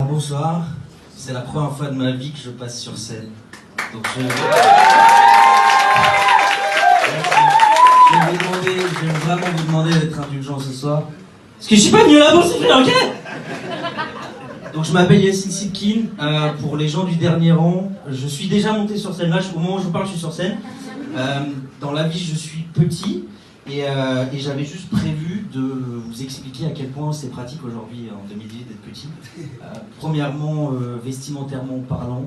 Bonsoir, c'est la première fois de ma vie que je passe sur scène. Donc je vais vraiment vous demander d'être indulgent ce soir. Parce que je suis pas venu là pour siffler, ok? Donc je m'appelle Yacine Sitkin, pour les gens du dernier rang. Je suis déjà monté sur scène là, au moment où je vous parle je suis sur scène. Dans la vie je suis petit. Et j'avais juste prévu de vous expliquer à quel point c'est pratique aujourd'hui, en 2018, d'être petit. Premièrement, vestimentairement parlant,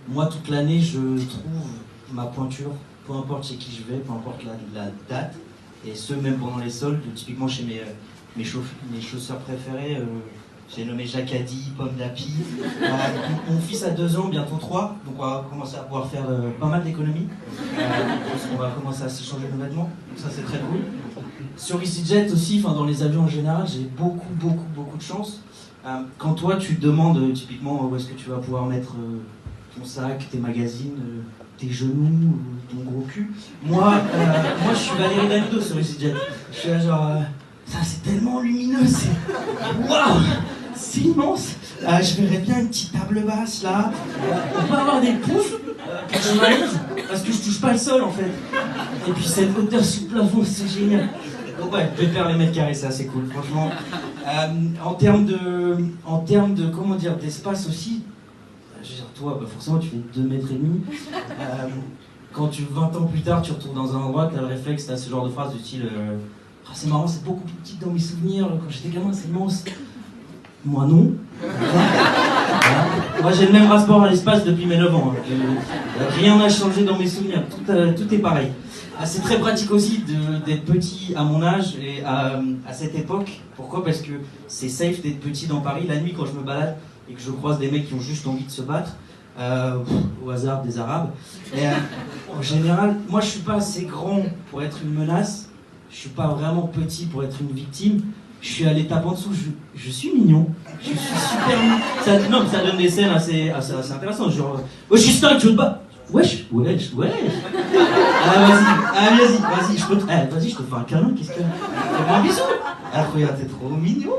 moi toute l'année je trouve ma pointure, peu importe chez qui je vais, peu importe la date, et ce même pendant les soldes, typiquement chez mes chausseurs préférés, j'ai nommé Jacadi, Pomme d'Api. Mon fils a 2 ans, bientôt 3, donc on va commencer à pouvoir faire pas mal d'économies. On va commencer à s'échanger nos vêtements, donc ça c'est très cool. Sur EasyJet aussi, dans les avions en général, j'ai beaucoup de chance. Quand toi tu te demandes typiquement où est-ce que tu vas pouvoir mettre ton sac, tes magazines, tes genoux, ton gros cul, moi je suis Valérie Damido sur EasyJet. Je suis là genre, ça c'est tellement lumineux, c'est... Waouh! C'est immense. Je verrais bien une petite table basse là. On peut avoir des poufs pour que je m'allonge, parce que je touche pas le sol en fait. Et puis cette hauteur sous le plafond, c'est génial. Donc ouais, je vais faire les mètres carrés, c'est assez cool, franchement. En termes de comment dire, d'espace aussi, je veux dire, toi, forcément tu fais 2 mètres et demi. Quand 20 ans plus tard, tu retournes dans un endroit, t'as le réflexe, t'as ce genre de phrase du style c'est marrant, c'est beaucoup plus petit dans mes souvenirs, quand j'étais gamin, c'est immense. Moi non. Voilà. Moi j'ai le même rapport à l'espace depuis mes 9 ans. Rien n'a changé dans mes souvenirs, tout est pareil. C'est très pratique aussi d'être petit à mon âge et à cette époque. Pourquoi? Parce que c'est safe d'être petit dans Paris. La nuit quand je me balade et que je croise des mecs qui ont juste envie de se battre, au hasard des Arabes. Et, en général, moi je suis pas assez grand pour être une menace. Je suis pas vraiment petit pour être une victime. Je suis à l'étape en dessous, je suis mignon, je suis super mignon. Ça donne des scènes assez intéressantes, genre je suis star, tu veux te battre? Wesh. Vas-y, je te fais un câlin, qu'est-ce que... Fais-moi un bisou. Regarde, t'es trop mignon.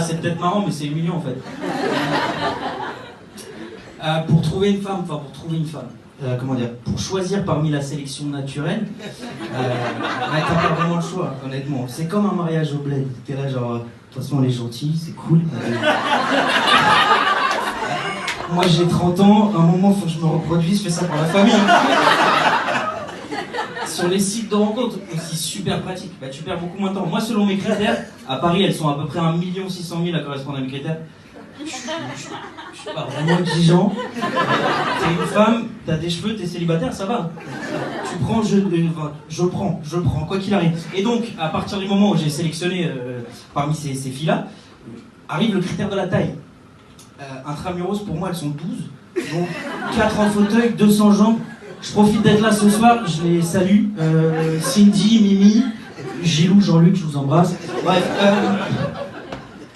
C'est peut-être marrant, mais c'est humiliant en fait. Pour trouver une femme, comment dire, pour choisir parmi la sélection naturelle, t'as pas vraiment le choix, honnêtement. C'est comme un mariage au bled. T'es là genre, de toute façon elle est gentille, c'est cool. Moi j'ai 30 ans, à un moment faut que je me reproduise, je fais ça pour la famille. Sur les sites de rencontres, aussi super pratique, tu perds beaucoup moins de temps. Moi selon mes critères, à Paris elles sont à peu près 1 600 000 à correspondre à mes critères. Je suis pas vraiment exigeant. T'es une femme, t'as des cheveux, t'es célibataire, ça va. Tu prends, je prends, quoi qu'il arrive. Et donc, à partir du moment où j'ai sélectionné parmi ces filles-là, arrive le critère de la taille. Intramuros, pour moi, elles sont 12. Donc, 4 en fauteuil, 200 jambes. Je profite d'être là ce soir, je les salue. Cindy, Mimi, Gilou, Jean-Luc, je vous embrasse. Bref.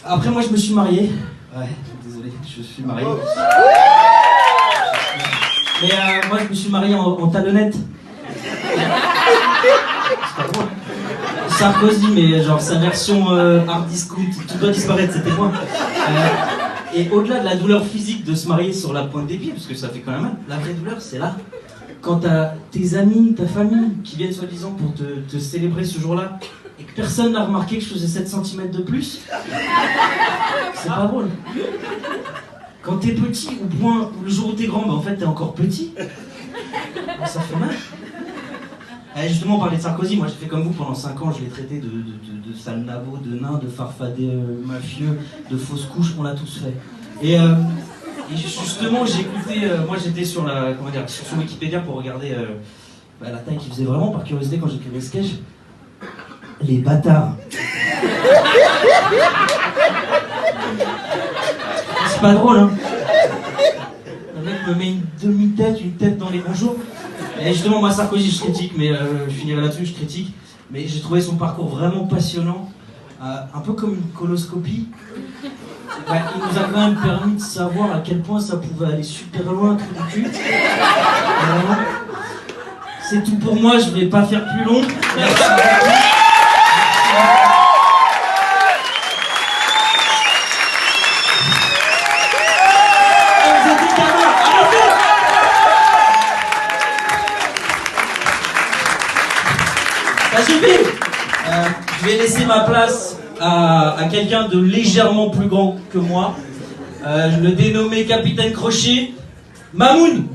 Après, moi, je me suis marié. Ouais, désolé, je suis marié. Mais moi je me suis marié en talonnette. C'est pas drôle. Sarkozy, mais genre sa version hard discount, tout doit disparaître, c'était moi. Et au-delà de la douleur physique de se marier sur la pointe des pieds, parce que ça fait quand même mal, la vraie douleur c'est là. Quand t'as tes amis, ta famille qui viennent soi-disant pour te célébrer ce jour-là, et que personne n'a remarqué que je faisais 7 cm de plus, c'est pas drôle. Quand t'es petit, au point où le jour où t'es grand, en fait t'es encore petit, ça fait mal. Justement, on parlait de Sarkozy, moi j'ai fait comme vous pendant 5 ans, je l'ai traité de sale nabo, de nain, de farfadet mafieux, de fausses couches, on l'a tous fait. Et justement, j'ai écouté, moi j'étais sur sur Wikipédia pour regarder la taille qu'il faisait vraiment, par curiosité quand j'écrivais ce sketch. Les bâtards. C'est pas drôle, hein. Le mec me met une demi-tête, une tête dans les bonjours. Et justement, moi, Sarkozy, je critique, mais je finirai là-dessus, je critique. Mais j'ai trouvé son parcours vraiment passionnant. Un peu comme une coloscopie. Il nous a quand même permis de savoir à quel point ça pouvait aller super loin, trou du cul. C'est tout pour moi, je vais pas faire plus long. Merci beaucoup. Ça suffit. Je vais laisser ma place à quelqu'un de légèrement plus grand que moi. Je le dénommé Capitaine Crochet, Mamoun.